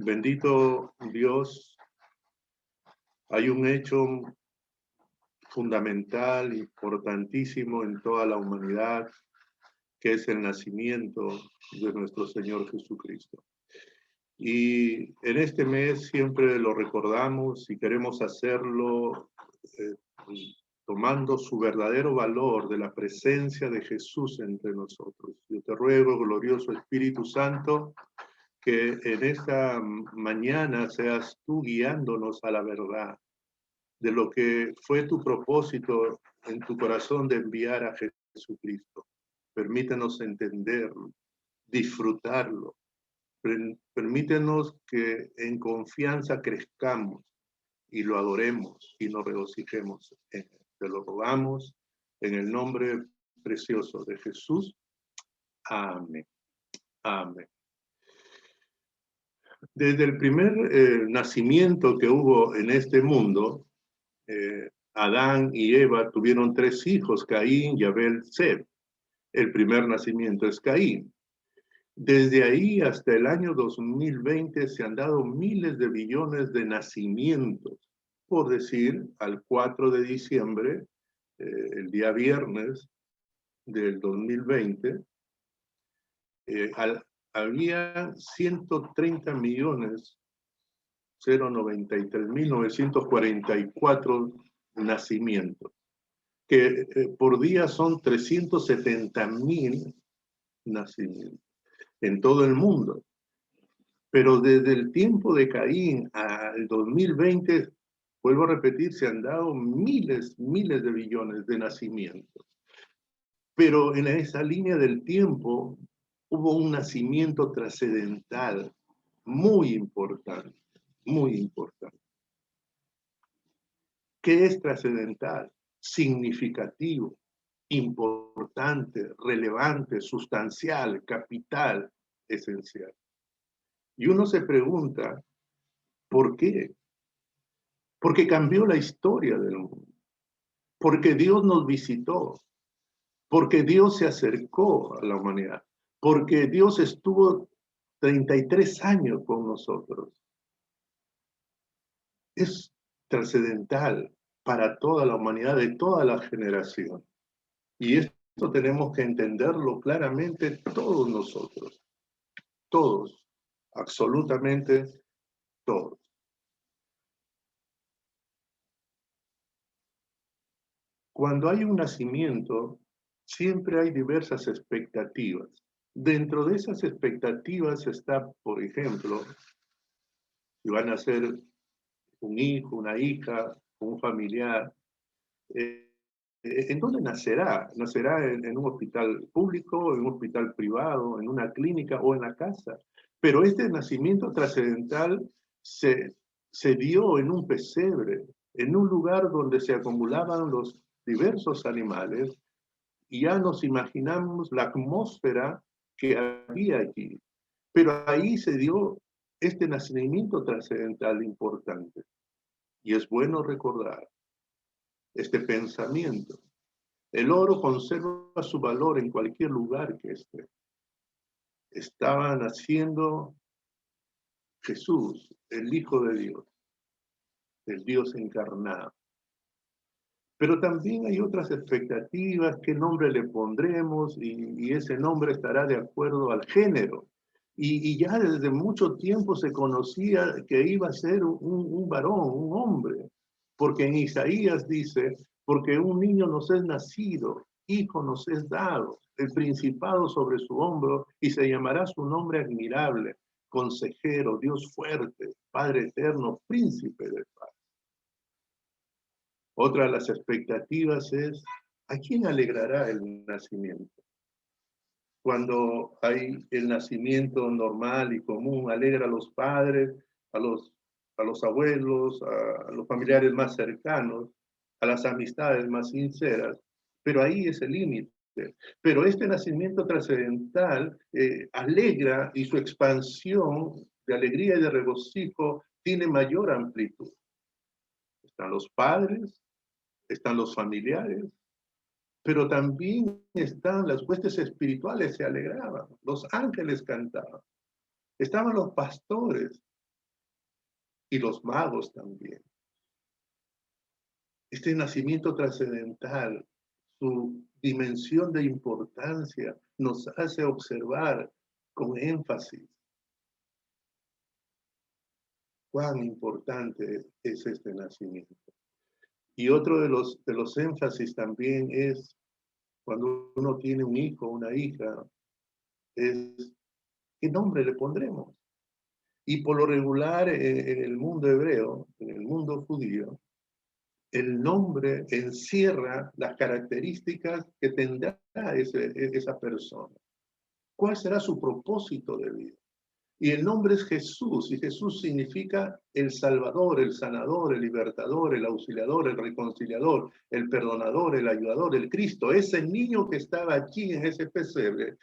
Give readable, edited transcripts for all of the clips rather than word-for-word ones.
Bendito Dios, hay un hecho fundamental, importantísimo en toda la humanidad, que es el nacimiento de nuestro Señor Jesucristo. Y en este mes siempre lo recordamos y queremos hacerlo eh, tomando su verdadero valor de la presencia de Jesús entre nosotros. Yo te ruego, glorioso Espíritu Santo, que en esta mañana seas tú guiándonos a la verdad de lo que fue tu propósito en tu corazón de enviar a Jesucristo. Permítenos entenderlo, disfrutarlo. Permítenos que en confianza crezcamos y lo adoremos y nos regocijemos en él. Te lo rogamos en el nombre precioso de Jesús. Amén. Amén. Desde el primer nacimiento que hubo en este mundo, Adán y Eva tuvieron 3 hijos, Caín, Yabel, Seth. El primer nacimiento es Caín. Desde ahí hasta el año 2020 se han dado miles de billones de nacimientos. Por decir, al 4 de diciembre, el día viernes del 2020, había 130.093.944 nacimientos, que por día son 370.000 nacimientos en todo el mundo. Pero desde el tiempo de Caín al 2020, vuelvo a repetir, se han dado miles de billones de nacimientos. Pero en esa línea del tiempo hubo un nacimiento trascendental muy importante, muy importante. ¿Qué es trascendental? Significativo, importante, relevante, sustancial, capital, esencial. Y uno se pregunta, ¿por qué? Porque cambió la historia del mundo, porque Dios nos visitó, porque Dios se acercó a la humanidad, porque Dios estuvo 33 años con nosotros. Es trascendental para toda la humanidad de toda la generación. Y esto tenemos que entenderlo claramente todos nosotros, todos, absolutamente todos. Cuando hay un nacimiento, siempre hay diversas expectativas. Dentro de esas expectativas está, por ejemplo, si van a ser un hijo, una hija, un familiar. ¿En dónde nacerá? ¿Nacerá en un hospital público, en un hospital privado, en una clínica o en la casa? Pero este nacimiento trascendental se dio en un pesebre, en un lugar donde se acumulaban los diversos animales, y ya nos imaginamos la atmósfera que había allí. Pero ahí se dio este nacimiento trascendental importante. Y es bueno recordar este pensamiento. El oro conserva su valor en cualquier lugar que esté. Estaba naciendo Jesús, el Hijo de Dios, el Dios encarnado. Pero también hay otras expectativas, qué nombre le pondremos, y ese nombre estará de acuerdo al género. Y ya desde mucho tiempo se conocía que iba a ser un varón, un hombre, porque en Isaías dice, porque un niño nos es nacido, hijo nos es dado, el principado sobre su hombro, y se llamará su nombre admirable, consejero, Dios fuerte, Padre eterno, príncipe de paz. Otra de las expectativas es, ¿a quién alegrará el nacimiento? Cuando hay el nacimiento normal y común, alegra a los padres, a los abuelos, a los familiares más cercanos, a las amistades más sinceras, pero ahí es el límite. Pero este nacimiento trascendental alegra, y su expansión de alegría y de regocijo tiene mayor amplitud. Están los padres, están los familiares, pero también están las huestes espirituales, se alegraban, los ángeles cantaban, estaban los pastores, y los magos también. Este nacimiento trascendental, su dimensión de importancia, nos hace observar con énfasis cuán importante es este nacimiento. Y otro de los énfasis también es cuando uno tiene un hijo o una hija, es ¿qué nombre le pondremos? Y por lo regular en el mundo hebreo, en el mundo judío, el nombre encierra las características que tendrá esa persona. ¿Cuál será su propósito de vida? Y el nombre es Jesús, y Jesús significa el Salvador, el Sanador, el Libertador, el Auxiliador, el Reconciliador, el Perdonador, el Ayudador, el Cristo. Ese niño que estaba aquí en ese pesebre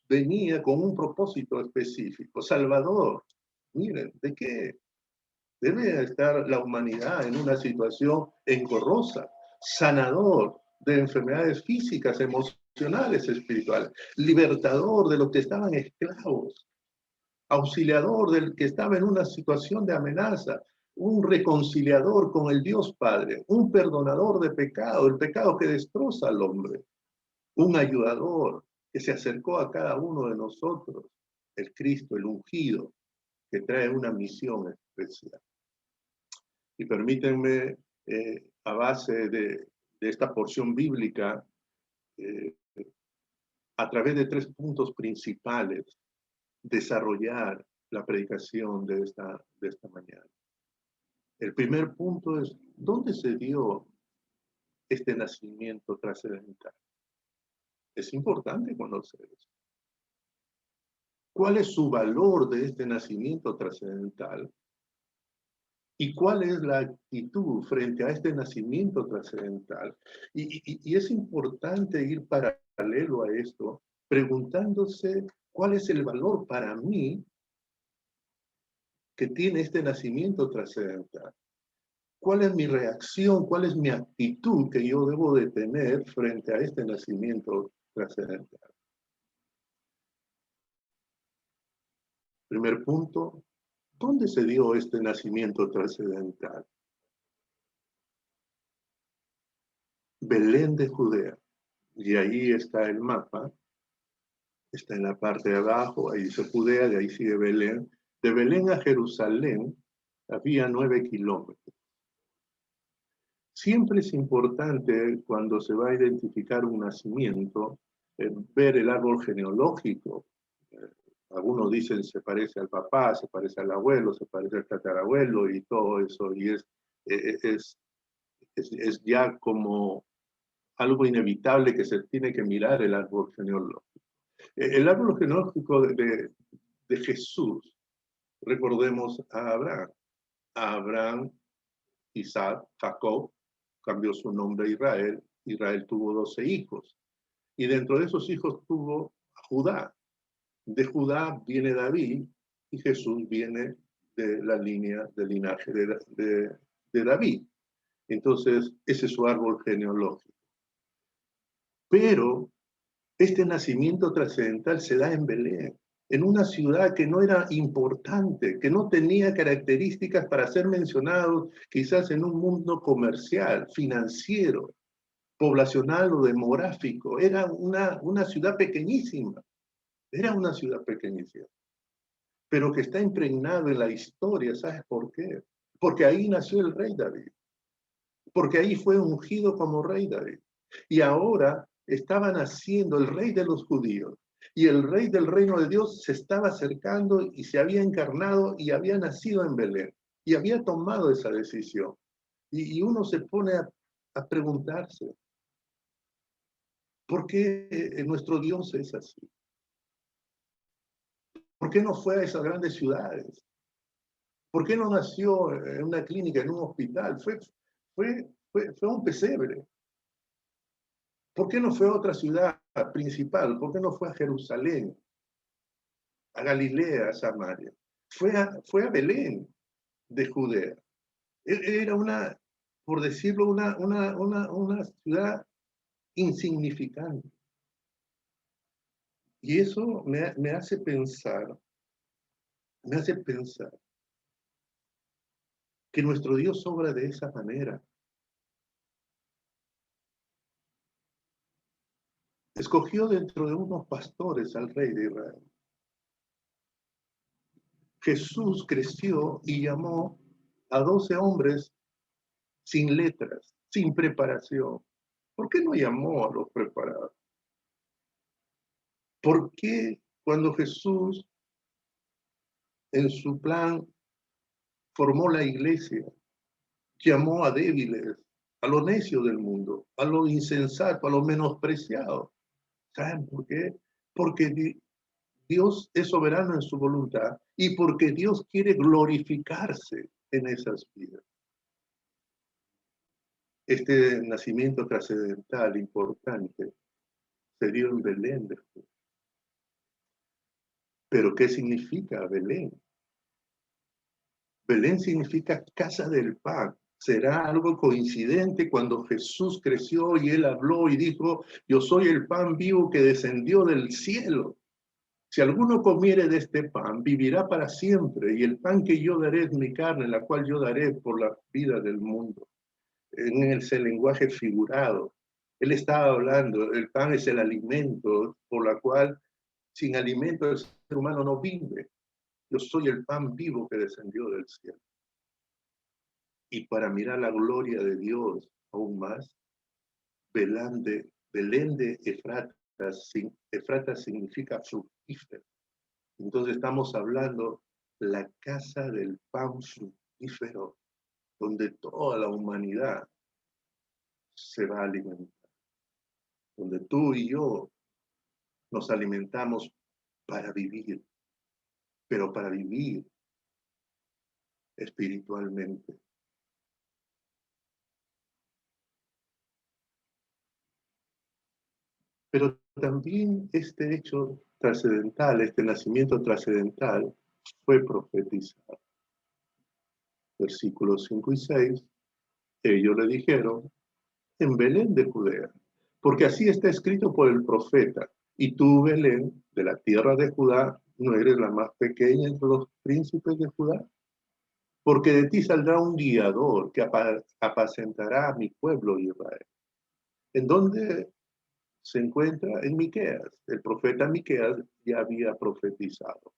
venía con un propósito específico. Salvador, miren, ¿de qué debe estar la humanidad en una situación engorrosa? Sanador de enfermedades físicas, emocionales, espirituales. Libertador de los que estaban esclavos. Auxiliador del que estaba en una situación de amenaza. Un reconciliador con el Dios Padre. Un perdonador de pecado, el pecado que destroza al hombre. Un ayudador que se acercó a cada uno de nosotros. El Cristo, el ungido, que trae una misión especial. Y permítanme, a base de esta porción bíblica, a través de 3 puntos principales, desarrollar la predicación de esta mañana. El primer punto es, ¿dónde se dio este nacimiento trascendental? Es importante conocer eso. ¿Cuál es su valor de este nacimiento trascendental? ¿Y cuál es la actitud frente a este nacimiento trascendental? Y es importante ir paralelo a esto, preguntándose cuál es el valor para mí que tiene este nacimiento trascendental. ¿Cuál es mi reacción? ¿Cuál es mi actitud que yo debo de tener frente a este nacimiento trascendental? Primer punto, ¿dónde se dio este nacimiento trascendental? Belén de Judea. Y ahí está el mapa. Está en la parte de abajo, ahí dice Judea, de ahí sigue Belén. De Belén a Jerusalén había 9 kilómetros. Siempre es importante cuando se va a identificar un nacimiento, ver el árbol genealógico. Algunos dicen se parece al papá, se parece al abuelo, se parece al tatarabuelo y todo eso. Y es ya como algo inevitable que se tiene que mirar el árbol genealógico. El árbol genealógico de Jesús, recordemos a Abraham. A Abraham, Isaac, Jacob, cambió su nombre a Israel. Israel tuvo 12 hijos. Y dentro de esos hijos tuvo a Judá. De Judá viene David y Jesús viene de la línea del linaje de David. Entonces, ese es su árbol genealógico. Pero este nacimiento trascendental se da en Belén, en una ciudad que no era importante, que no tenía características para ser mencionados quizás en un mundo comercial, financiero, poblacional o demográfico. Era una ciudad pequeñísima, era una ciudad pequeñísima, pero que está impregnado en la historia. ¿Sabes por qué? Porque ahí nació el rey David, porque ahí fue ungido como rey David. Y ahora estaba naciendo el rey de los judíos. Y el rey del reino de Dios se estaba acercando y se había encarnado y había nacido en Belén. Y había tomado esa decisión. Y uno se pone a preguntarse, ¿por qué nuestro Dios es así? ¿Por qué no fue a esas grandes ciudades? ¿Por qué no nació en una clínica, en un hospital? Fue un pesebre. ¿Por qué no fue a otra ciudad principal? ¿Por qué no fue a Jerusalén, a Galilea, a Samaria? Fue a Belén de Judea. Era por decirlo, una ciudad insignificante. Y eso me hace pensar que nuestro Dios obra de esa manera. Escogió dentro de unos pastores al rey de Israel. Jesús creció y llamó a 12 hombres sin letras, sin preparación. ¿Por qué no llamó a los preparados? ¿Por qué cuando Jesús en su plan formó la iglesia, llamó a débiles, a lo necio del mundo, a lo insensato, a lo menospreciado? ¿Saben por qué? Porque Dios es soberano en su voluntad y porque Dios quiere glorificarse en esas vidas. Este nacimiento trascendental importante se dio en Belén de Judá. ¿Pero qué significa Belén? Belén significa casa del pan. ¿Será algo coincidente cuando Jesús creció y él habló y dijo, yo soy el pan vivo que descendió del cielo? Si alguno comiere de este pan, vivirá para siempre, y el pan que yo daré es mi carne, la cual yo daré por la vida del mundo. En ese lenguaje figurado, él estaba hablando, el pan es el alimento por la cual sin alimento el ser humano no vive. Yo soy el pan vivo que descendió del cielo. Y para mirar la gloria de Dios aún más, Belén de Efrata significa fructífero. Entonces estamos hablando la casa del pan fructífero, donde toda la humanidad se va a alimentar, donde tú y yo nos alimentamos para vivir, pero para vivir espiritualmente. Pero también este hecho trascendental, este nacimiento trascendental, fue profetizado. Versículos 5 y 6, ellos le dijeron, en Belén de Judea, porque así está escrito por el profeta, y tú, Belén, de la tierra de Judá, no eres la más pequeña entre los príncipes de Judá, porque de ti saldrá un guiador que apacentará a mi pueblo Israel. ¿En dónde se encuentra? En Miqueas. El profeta Miqueas ya había profetizado.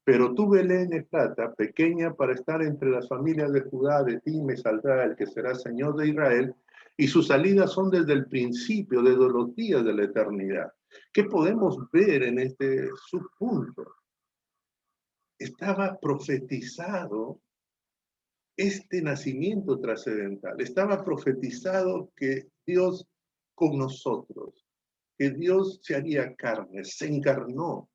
Pero tú, Belén Efrata, pequeña para estar entre las familias de Judá, de ti me saldrá el que será Señor de Israel, y sus salidas son desde el principio, desde los días de la eternidad. ¿Qué podemos ver en este subpunto? Estaba profetizado este nacimiento trascendental. Estaba profetizado que Dios con nosotros, que Dios se haría carne, se encarnó.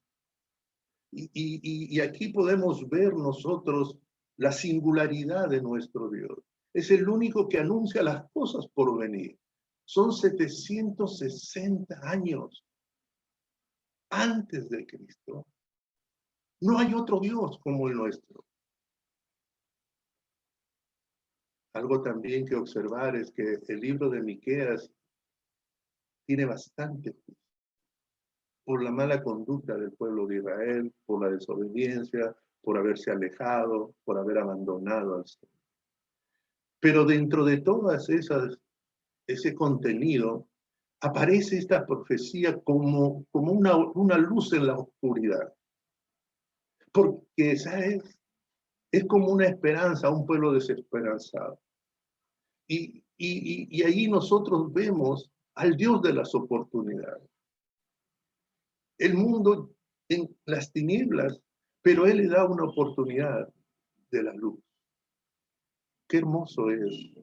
Y aquí podemos ver nosotros la singularidad de nuestro Dios. Es el único que anuncia las cosas por venir. Son 760 años antes de Cristo. No hay otro Dios como el nuestro. Algo también que observar es que el libro de Miqueas tiene bastante por la mala conducta del pueblo de Israel, por la desobediencia, por haberse alejado, por haber abandonado al Señor. Pero dentro de todas ese contenido, aparece esta profecía como una luz en la oscuridad. Porque, ¿sabes? Es como una esperanza a un pueblo desesperanzado. Y ahí nosotros vemos al Dios de las oportunidades. El mundo en las tinieblas, pero Él le da una oportunidad de la luz. Qué hermoso es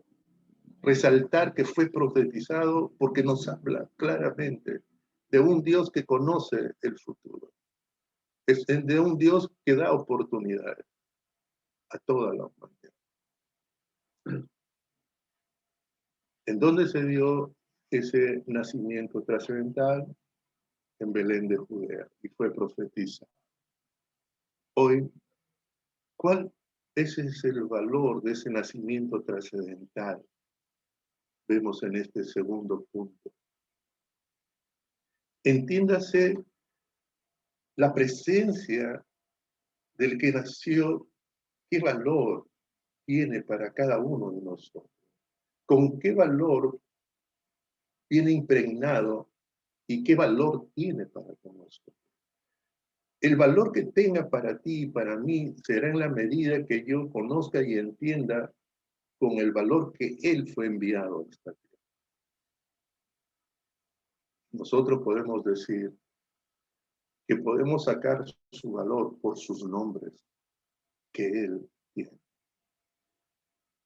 resaltar que fue profetizado porque nos habla claramente de un Dios que conoce el futuro. Es de un Dios que da oportunidades a toda la humanidad. ¿En dónde se dio ese nacimiento trascendental? En Belén de Judea, y fue profetizado. Hoy, ¿cuál es el valor de ese nacimiento trascendental? Vemos en este segundo punto. Entiéndase la presencia del que nació, qué valor tiene para cada uno de nosotros. ¿Con qué valor viene impregnado y qué valor tiene para nosotros? El valor que tenga para ti y para mí será en la medida que yo conozca y entienda con el valor que Él fue enviado a esta tierra. Nosotros podemos decir que podemos sacar su valor por sus nombres que Él tiene.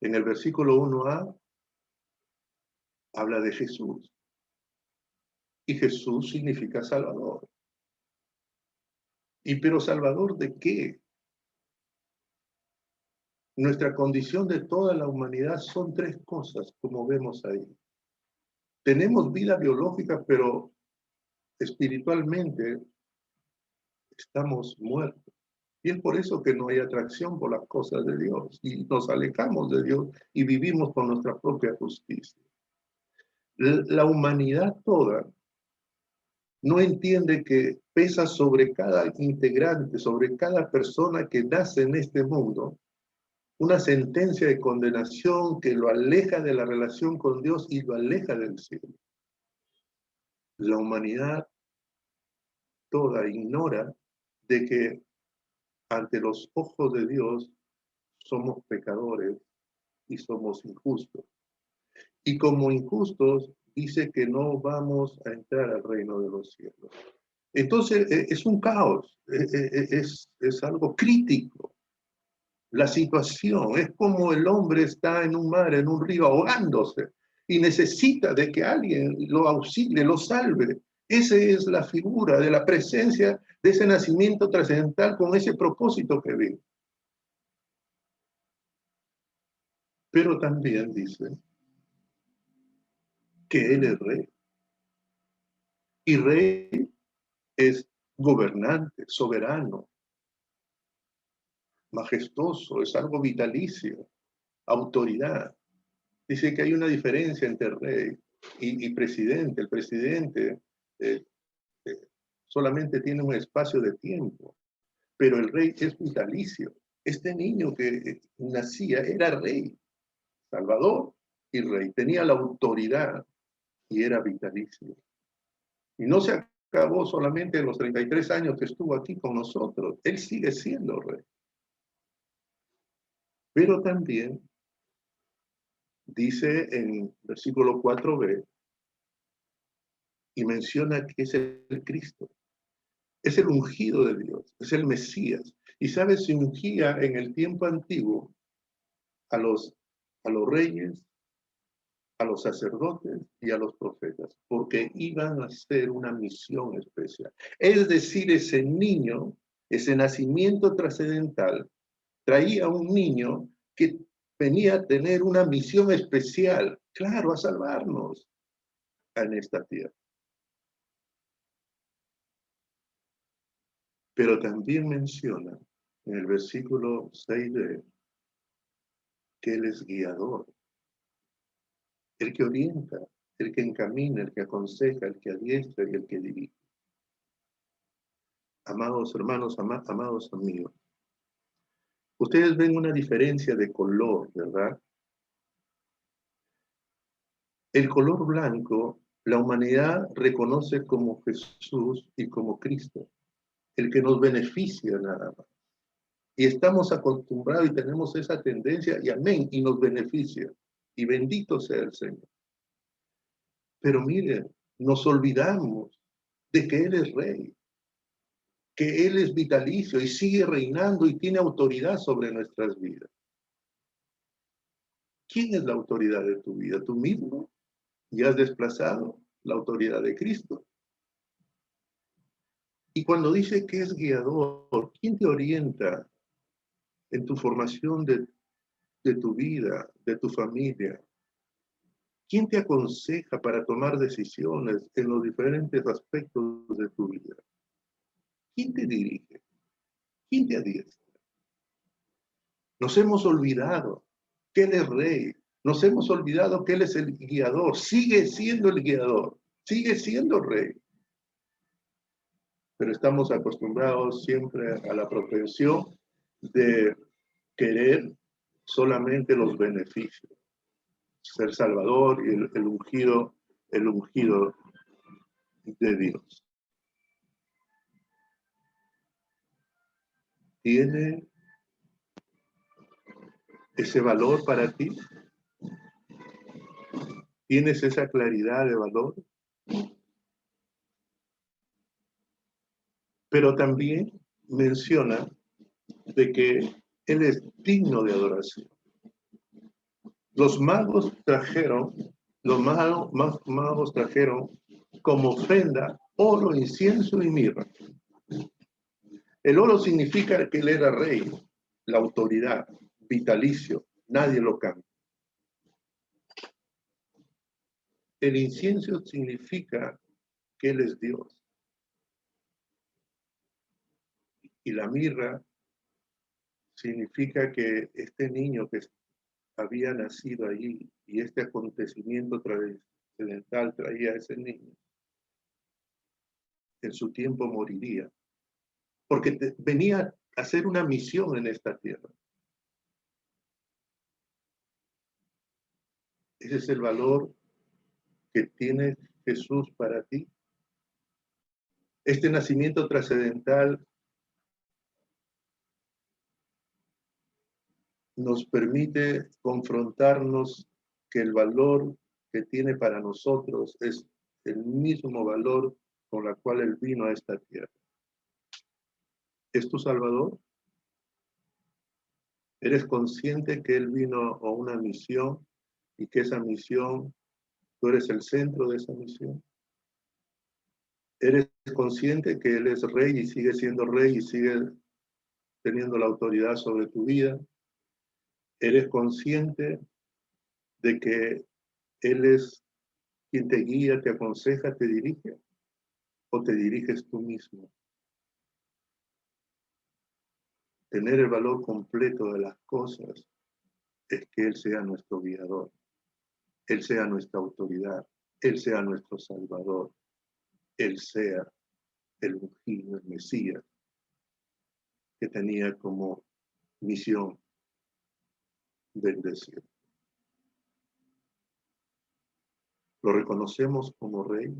En el versículo 1a habla de Jesús. Y Jesús significa Salvador. ¿Y pero Salvador de qué? Nuestra condición de toda la humanidad son tres cosas, como vemos ahí. Tenemos vida biológica, pero espiritualmente estamos muertos. Y es por eso que no hay atracción por las cosas de Dios. Y nos alejamos de Dios y vivimos con nuestra propia justicia. La humanidad toda no entiende que pesa sobre cada integrante, sobre cada persona que nace en este mundo, una sentencia de condenación que lo aleja de la relación con Dios y lo aleja del cielo. La humanidad toda ignora de que ante los ojos de Dios somos pecadores y somos injustos. Y como injustos dice que no vamos a entrar al reino de los cielos. Entonces es un caos, es algo crítico. La situación es como el hombre está en un mar, en un río, ahogándose y necesita de que alguien lo auxilie, lo salve. Esa es la figura de la presencia de ese nacimiento trascendental con ese propósito que vive. Pero también dice que Él es rey. Y rey es gobernante, soberano, majestuoso, es algo vitalicio, autoridad. Dice que hay una diferencia entre rey y presidente. El presidente eh, solamente tiene un espacio de tiempo, pero el rey es vitalicio. Este niño que nacía era rey, salvador y rey. Tenía la autoridad y era vitalicio. Y no se acabó solamente en los 33 años que estuvo aquí con nosotros. Él sigue siendo rey. Pero también dice en versículo 4b y menciona que es el Cristo. Es el ungido de Dios, es el Mesías. Y sabes, se ungía en el tiempo antiguo a los reyes, a los sacerdotes y a los profetas, porque iban a hacer una misión especial. Es decir, ese niño, ese nacimiento trascendental, traía un niño que venía a tener una misión especial, claro, a salvarnos en esta tierra. Pero también menciona en el versículo 6b que Él es guiador, el que orienta, el que encamina, el que aconseja, el que adiestra y el que dirige. Amados hermanos, amados amigos, ustedes ven una diferencia de color, ¿verdad? El color blanco, la humanidad reconoce como Jesús y como Cristo, el que nos beneficia nada más. Y estamos acostumbrados y tenemos esa tendencia, y amén, y nos beneficia. Y bendito sea el Señor. Pero miren, nos olvidamos de que Él es rey, que Él es vitalicio y sigue reinando y tiene autoridad sobre nuestras vidas. ¿Quién es la autoridad de tu vida? ¿Tú mismo? ¿Y has desplazado la autoridad de Cristo? Y cuando dice que es guiador, ¿quién te orienta en tu formación de tu vida, de tu familia? ¿Quién te aconseja para tomar decisiones en los diferentes aspectos de tu vida? ¿Quién te dirige? ¿Quién te adiestra? Nos hemos olvidado que Él es rey. Nos hemos olvidado que Él es el guiador. Sigue siendo el guiador. Sigue siendo rey. Pero estamos acostumbrados siempre a la propensión de querer solamente los beneficios. Ser Salvador y el ungido de Dios. ¿Tiene ese valor para ti? ¿Tienes esa claridad de valor? Pero también menciona de que Él es digno de adoración. Los magos trajeron como ofrenda oro, incienso y mirra. El oro significa que Él era rey, la autoridad, vitalicio, nadie lo cambia. El incienso significa que Él es Dios. Y la mirra significa que este niño que había nacido allí y este acontecimiento trascendental traía a ese niño, en su tiempo moriría, porque venía a hacer una misión en esta tierra. Ese es el valor que tiene Jesús para ti. Este nacimiento trascendental nos permite confrontarnos que el valor que tiene para nosotros es el mismo valor con el cual Él vino a esta tierra. ¿Es tu Salvador? ¿Eres consciente que Él vino a una misión y que esa misión, tú eres el centro de esa misión? ¿Eres consciente que Él es rey y sigue siendo rey y sigue teniendo la autoridad sobre tu vida? ¿Eres consciente de que Él es quien te guía, te aconseja, te dirige? ¿O te diriges tú mismo? Tener el valor completo de las cosas es que Él sea nuestro guiador, Él sea nuestra autoridad, Él sea nuestro Salvador, Él sea el ungido, el Mesías, que tenía como misión bendecir. Lo reconocemos como Rey.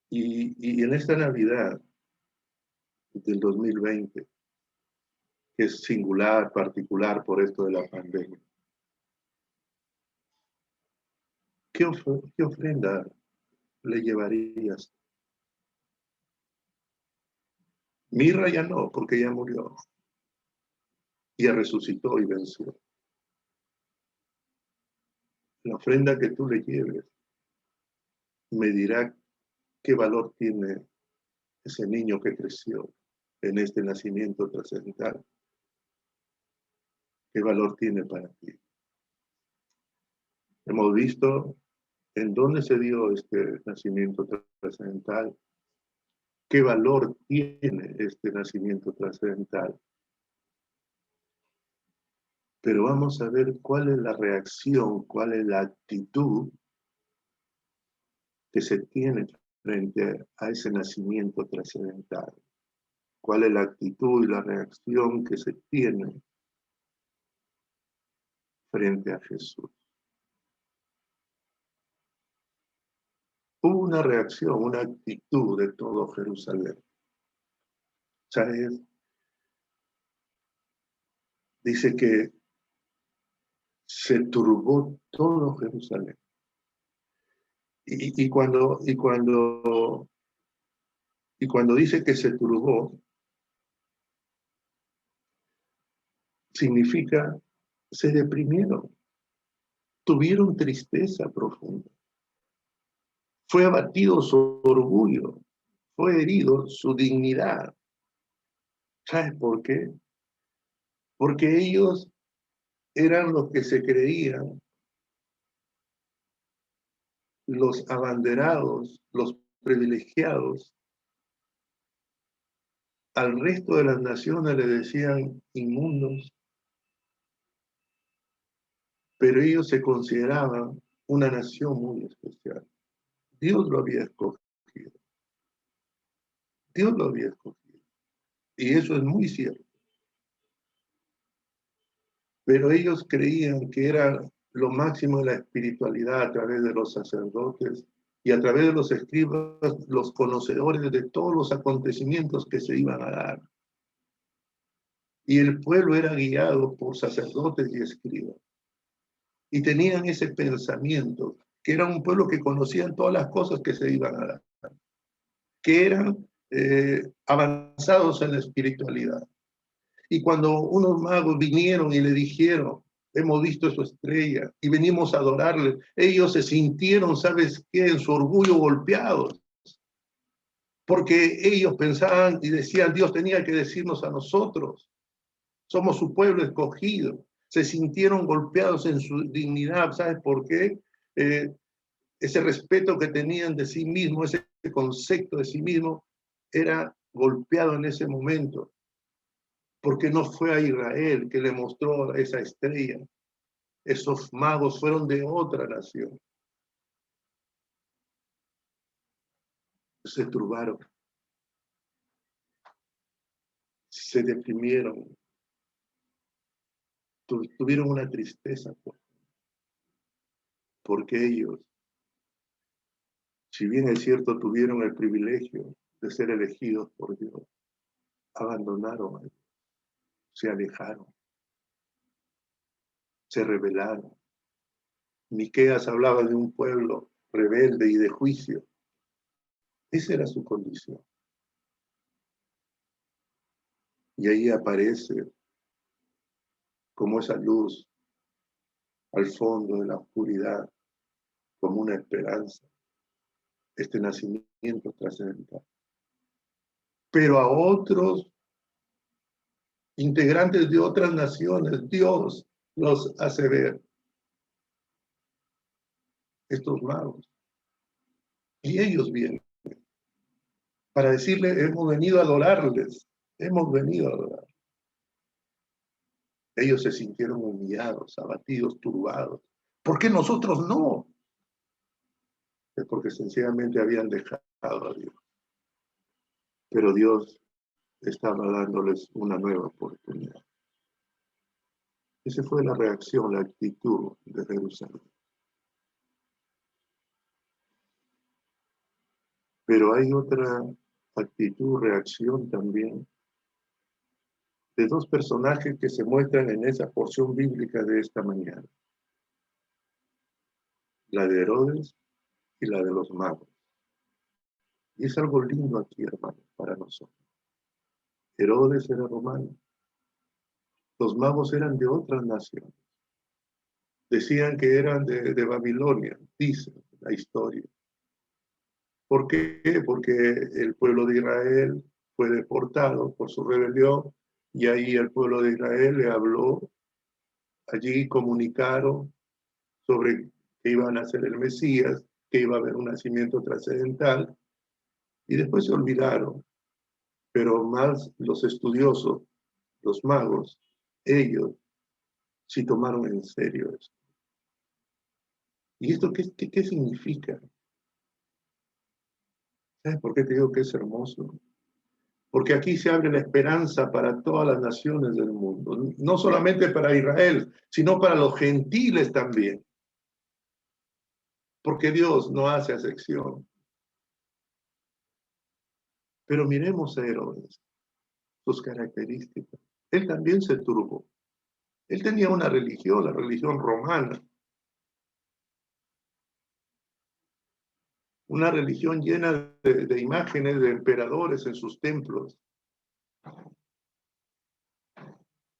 Y en esta Navidad del 2020, que es singular, particular por esto de la pandemia, ¿qué ofrenda le llevarías? Mirra ya no, porque ya murió. Ya resucitó y venció. La ofrenda que tú le lleves me dirá qué valor tiene ese niño que creció en este nacimiento trascendental. ¿Qué valor tiene para ti? Hemos visto en dónde se dio este nacimiento trascendental. ¿Qué valor tiene este nacimiento trascendental? Pero vamos a ver cuál es la reacción, cuál es la actitud que se tiene frente a ese nacimiento trascendental. ¿Cuál es la actitud y la reacción que se tiene frente a Jesús? Hubo una reacción, una actitud de todo Jerusalén. ¿Sabes? Dice que se turbó todo Jerusalén. Y cuando dice que se turbó, significa se deprimieron, tuvieron tristeza profunda. Fue abatido su orgullo, fue herido su dignidad. ¿Sabes por qué? Porque ellos eran los que se creían los abanderados, los privilegiados. Al resto de las naciones le decían inmundos, pero ellos se consideraban una nación muy especial. Dios lo había escogido. Dios lo había escogido. Y eso es muy cierto. pero ellos creían que era lo máximo de la espiritualidad a través de los sacerdotes y a través de los escribas, los conocedores de todos los acontecimientos que se iban a dar. Y el pueblo era guiado por sacerdotes y escribas. Y tenían ese pensamiento, que era un pueblo que conocían todas las cosas que se iban a dar, que eran avanzados en la espiritualidad. Y cuando unos magos vinieron y le dijeron, hemos visto su estrella y venimos a adorarle, ellos se sintieron, ¿sabes qué?, en su orgullo golpeados. Porque ellos pensaban y decían, Dios tenía que decirnos a nosotros, somos su pueblo escogido. Se sintieron golpeados en su dignidad, ¿sabes por qué? Ese respeto que tenían de sí mismos, ese concepto de sí mismo, era golpeado en ese momento. Porque no fue a Israel que le mostró esa estrella. Esos magos fueron de otra nación. Se turbaron, se deprimieron, tuvieron una tristeza, porque ellos, si bien es cierto, tuvieron el privilegio de ser elegidos por Dios, abandonaron a Dios, se alejaron, se rebelaron. Miqueas hablaba de un pueblo rebelde y de juicio. Esa era su condición. Y ahí aparece como esa luz al fondo de la oscuridad, como una esperanza, este nacimiento trascendental. Pero a otros integrantes de otras naciones, Dios los hace ver, estos magos. Y ellos vienen para decirle, hemos venido a adorarles, hemos venido a adorar. Ellos se sintieron humillados, abatidos, turbados. ¿Por qué nosotros no? Es porque sencillamente habían dejado a Dios. Pero Dios estaba dándoles una nueva oportunidad. Esa fue la reacción, la actitud de Jerusalén. Pero hay otra actitud, reacción también, de dos personajes que se muestran en esa porción bíblica de esta mañana. La de Herodes y la de los magos. Y es algo lindo aquí, hermano, para nosotros. Herodes era romano. Los magos eran de otras naciones. Decían que eran de Babilonia, dice la historia. ¿Por qué? Porque el pueblo de Israel fue deportado por su rebelión y ahí el pueblo de Israel le habló, allí comunicaron sobre que iban a ser el Mesías, que iba a haber un nacimiento trascendental y después se olvidaron. Pero más los estudiosos, los magos, ellos sí tomaron en serio eso. ¿Y esto qué significa? ¿Sabes por qué te digo que es hermoso? Porque aquí se abre la esperanza para todas las naciones del mundo, no solamente para Israel, sino para los gentiles también. Porque Dios no hace acepción. Pero miremos a Herodes, sus características. Él también se turbó. Él tenía una religión, la religión romana. Una religión llena de imágenes de emperadores en sus templos.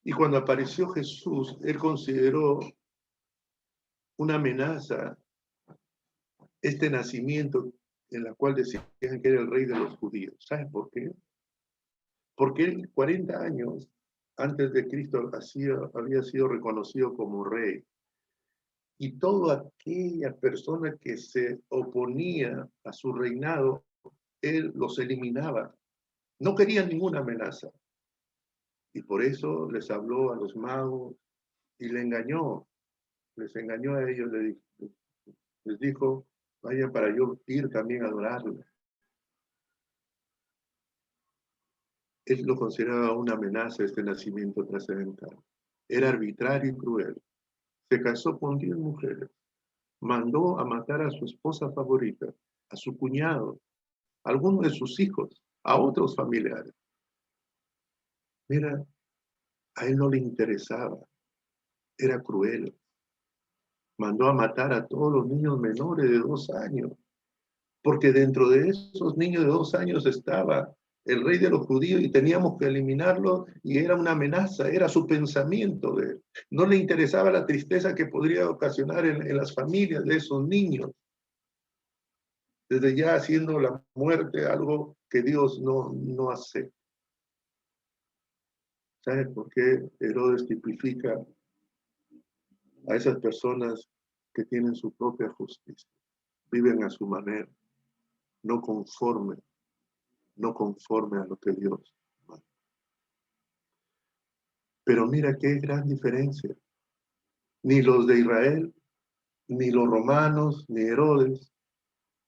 Y cuando apareció Jesús, él consideró una amenaza este nacimiento en la cual decían que era el rey de los judíos. ¿Sabes por qué? Porque él 40 años antes de Cristo había sido reconocido como rey. Y toda aquella persona que se oponía a su reinado, él los eliminaba. No quería ninguna amenaza. Y por eso les habló a los magos y les engañó a ellos, les dijo, vayan para yo ir también a adorarle. Él lo consideraba una amenaza este nacimiento trascendental. Era arbitrario y cruel. Se casó con 10 mujeres. Mandó a matar a su esposa favorita, a su cuñado, a algunos de sus hijos, a otros familiares. Mira, a él no le interesaba. Era cruel. Mandó a matar a todos los niños menores de 2 años, porque dentro de esos niños de 2 años estaba el rey de los judíos y teníamos que eliminarlo y era una amenaza, era su pensamiento de él. No le interesaba la tristeza que podría ocasionar en las familias de esos niños. Desde ya haciendo la muerte algo que Dios no hace. ¿Sabes por qué Herodes tipifica a esas personas que tienen su propia justicia? Viven a su manera, no conforme a lo que Dios manda. Pero mira qué gran diferencia. Ni los de Israel, ni los romanos, ni Herodes,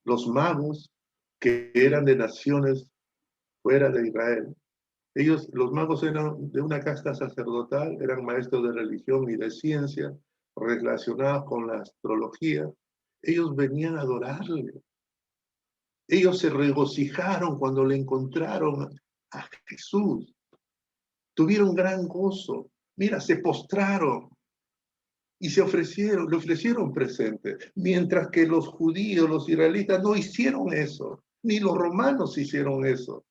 los magos que eran de naciones fuera de Israel. Ellos, los magos eran de una casta sacerdotal, eran maestros de religión y de ciencia relacionados con la astrología. Ellos venían a adorarle. Ellos se regocijaron cuando le encontraron a Jesús. Tuvieron gran gozo. Mira, se postraron y le ofrecieron presente. Mientras que los judíos, los israelitas no hicieron eso. Ni los romanos hicieron eso.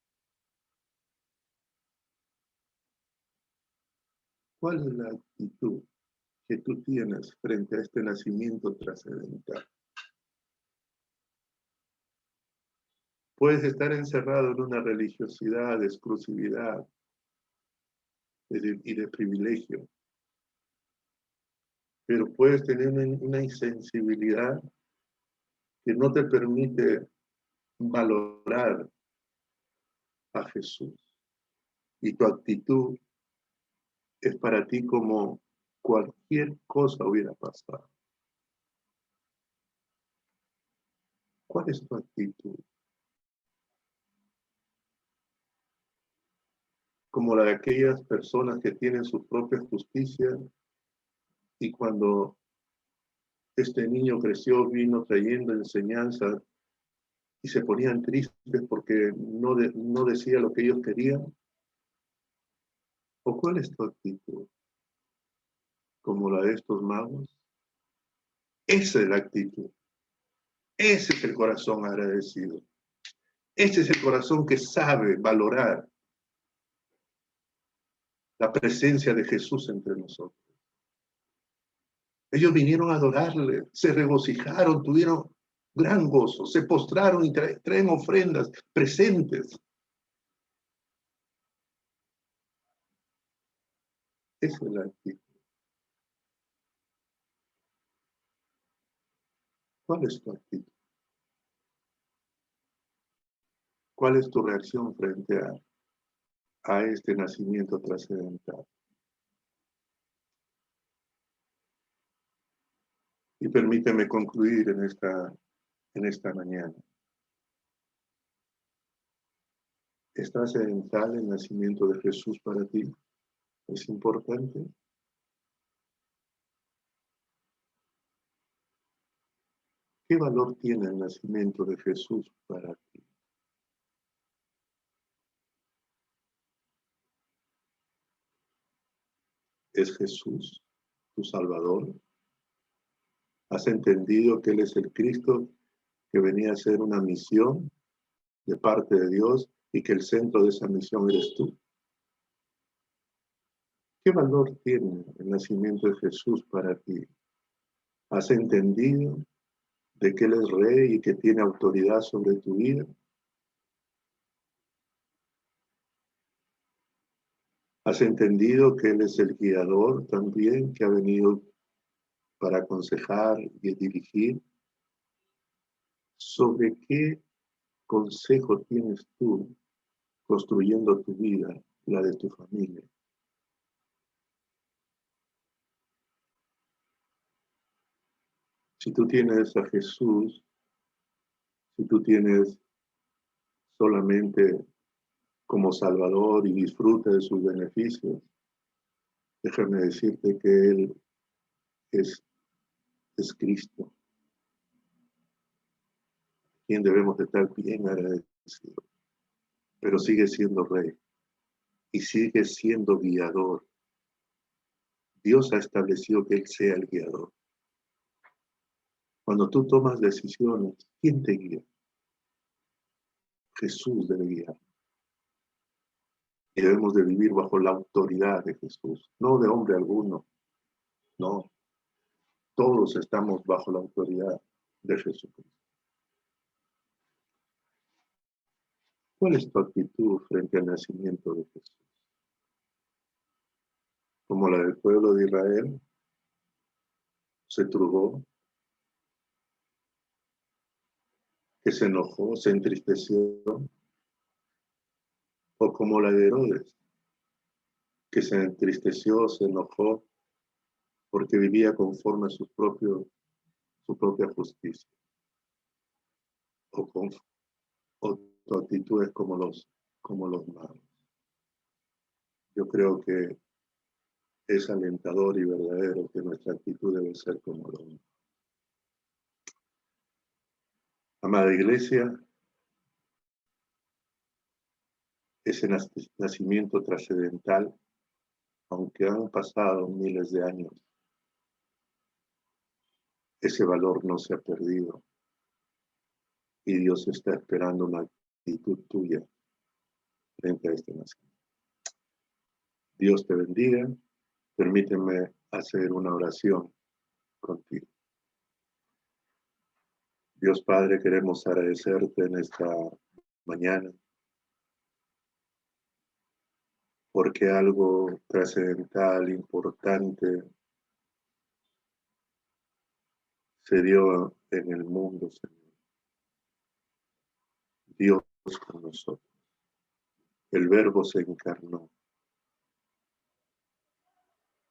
¿Cuál es la actitud que tú tienes frente a este nacimiento trascendental? Puedes estar encerrado en una religiosidad de exclusividad y de privilegio, pero puedes tener una insensibilidad que no te permite valorar a Jesús. Y tu actitud es para ti como cualquier cosa hubiera pasado. ¿Cuál es tu actitud? Como la de aquellas personas que tienen su propia justicia y cuando este niño creció, vino trayendo enseñanzas y se ponían tristes porque no decía lo que ellos querían. ¿O cuál es tu actitud? ¿Como la de estos magos? Esa es la actitud. Ese es el corazón agradecido. Ese es el corazón que sabe valorar la presencia de Jesús entre nosotros. Ellos vinieron a adorarle, se regocijaron, tuvieron gran gozo, se postraron y traen ofrendas, presentes. Esa es la actitud. ¿Cuál es tu actitud? ¿Cuál es tu reacción frente a este nacimiento trascendental? Y permíteme concluir en esta mañana. ¿Es trascendental el nacimiento de Jesús para ti? ¿Es importante? ¿Qué valor tiene el nacimiento de Jesús para ti? ¿Es Jesús tu Salvador? ¿Has entendido que Él es el Cristo que venía a hacer una misión de parte de Dios y que el centro de esa misión eres tú? ¿Qué valor tiene el nacimiento de Jesús para ti? ¿Has entendido de que Él es Rey y que tiene autoridad sobre tu vida? ¿Has entendido que Él es el guiador también que ha venido para aconsejar y dirigir? ¿Sobre qué consejo tienes tú construyendo tu vida, la de tu familia? Si tú tienes a Jesús, si tú tienes solamente como Salvador y disfruta de sus beneficios, Déjame decirte que Él es Cristo, quien debemos de estar bien agradecidos, pero sigue siendo Rey y sigue siendo guiador. Dios ha establecido que Él sea el guiador. Cuando tú tomas decisiones, ¿quién te guía? Jesús debe guiar. Y debemos de vivir bajo la autoridad de Jesús, no de hombre alguno, no. Todos estamos bajo la autoridad de Jesucristo. ¿Cuál es tu actitud frente al nacimiento de Jesús? ¿Como la del pueblo de Israel? ¿Se turbó? ¿Que se enojó? ¿Se entristeció? ¿O como la de Herodes? ¿Que se entristeció, se enojó porque vivía conforme a su propia justicia? ¿O tu actitud es como los magos? Yo creo que es alentador y verdadero que nuestra actitud debe ser como los magos. Amada Iglesia, ese nacimiento trascendental, aunque han pasado miles de años, ese valor no se ha perdido y Dios está esperando una actitud tuya frente a este nacimiento. Dios te bendiga. Permíteme hacer una oración contigo. Dios Padre, queremos agradecerte en esta mañana porque algo trascendental, importante, se dio en el mundo, Señor. Dios con nosotros. El Verbo se encarnó.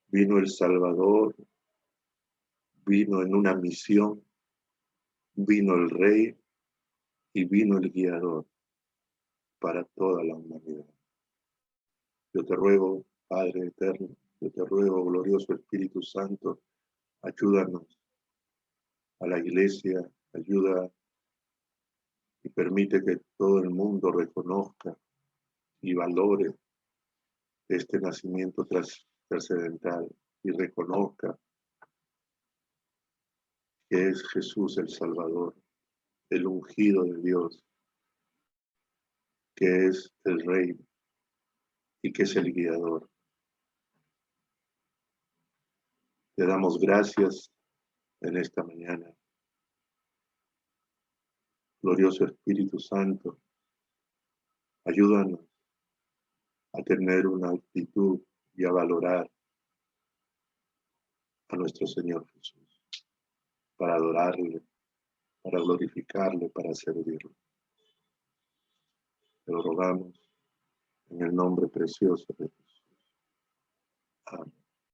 Vino el Salvador, vino en una misión, vino el Rey y vino el Guiador para toda la humanidad. Yo te ruego, Padre eterno, yo te ruego, glorioso Espíritu Santo, ayúdanos a la Iglesia, ayuda y permite que todo el mundo reconozca y valore este nacimiento trascendental y reconozca que es Jesús el Salvador, el ungido de Dios, que es el Rey y que es el Guiador. Te damos gracias en esta mañana. Glorioso Espíritu Santo, ayúdanos a tener una actitud y a valorar a nuestro Señor Jesús, para adorarle, para glorificarle, para servirle. Te lo rogamos en el nombre precioso de Jesús. Amén.